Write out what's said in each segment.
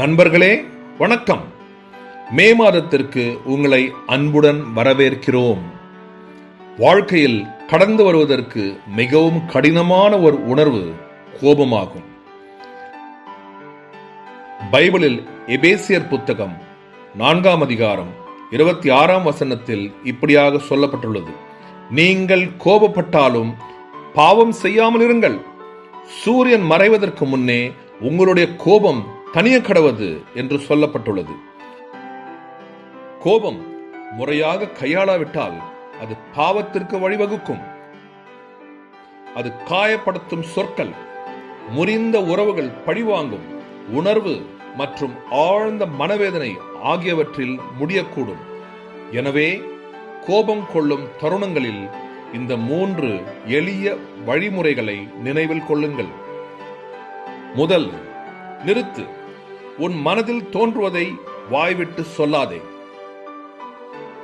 நண்பர்களே வணக்கம். மே மாதத்திற்கு உங்களை அன்புடன் வரவேற்கிறோம். வாழ்க்கையில் கடந்து வருவதற்கு மிகவும் கடினமான ஒரு உணர்வு கோபமாகும். பைபிளில் எபேசியர் புத்தகம் 4 அதிகாரம் 26 இப்படியாக சொல்லப்பட்டுள்ளது: நீங்கள் கோபப்பட்டாலும் பாவம் செய்யாமல் இருங்கள். சூரியன் மறைவதற்கு முன்னே உங்களுடைய கோபம் தனிய கடவது என்று சொல்லப்பட்டுள்ளது. கோபம் முறையாக கையாளாவிட்டால் அது பாவத்திற்கு வழிவகுக்கும். அது காயப்படுத்தும் சொற்கள், முறிந்த உறவுகள், பழிவாங்கும் உணர்வு மற்றும் ஆழ்ந்த மனவேதனை ஆகியவற்றில் முடியக்கூடும். எனவே கோபம் கொள்ளும் தருணங்களில் இந்த 3 எளிய வழிமுறைகளை நினைவில் கொள்ளுங்கள். முதல், நிறுத்து. உன் மனதில் தோன்றுவதை வாய்விட்டு சொல்லாதே.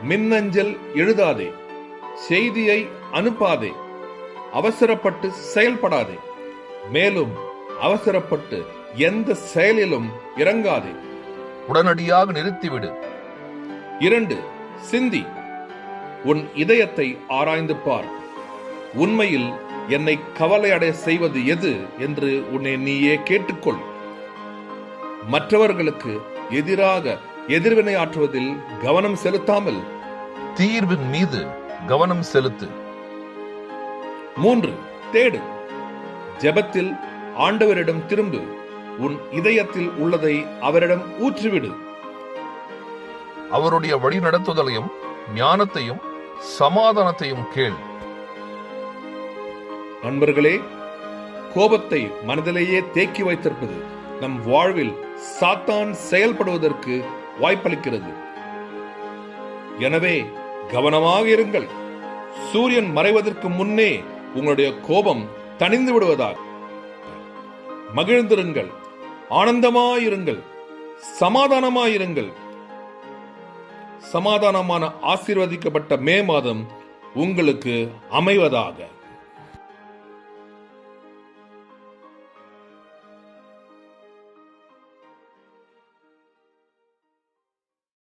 மின்னஞ்சல் எழுதாதே. செய்தியை அனுப்பாதே. அவசரப்பட்டு செயல்படாதே. மேலும் அவசரப்பட்டு எந்த செயலிலும் இறங்காதே. உடனடியாக நிறுத்திவிடு. 2, சிந்தி. உன் இதயத்தை ஆராய்ந்து பார். உண்மையில் என்னை கவலை அடைய செய்வது எது என்று உன்னை நீயே கேட்டுக்கொள். மற்றவர்களுக்கு எதிராக எதிர்வினை ஆற்றுவதில் கவனம் செலுத்தாமல் தீர்வின் மீது கவனம் செலுத்து. 3, தேடு. ஜெபத்தில் ஆண்டவரிடம் திரும்பு. உன் இதயத்தில் உள்ளதை அவரிடம் ஊற்றிவிடு. அவருடைய வழி நடத்துதலையும் ஞானத்தையும் சமாதானத்தையும் கேள். நண்பர்களே, கோபத்தை மனதிலேயே தேக்கி வைத்திருப்பது நம் வாழ்வில் சாத்தான் செயல்படுவதற்கு வாய்ப்பளிக்கிறது. எனவே கவனமாக இருங்கள். சூரியன் மறைவதற்கு முன்னே உங்களுடைய கோபம் தணிந்து விடுவதாக. மகிழ்ந்திருங்கள், ஆனந்தமாயிருங்கள், சமாதானமாயிருங்கள். சமாதானமான ஆசீர்வதிக்கப்பட்ட மே மாதம் உங்களுக்கு அமைவதாக.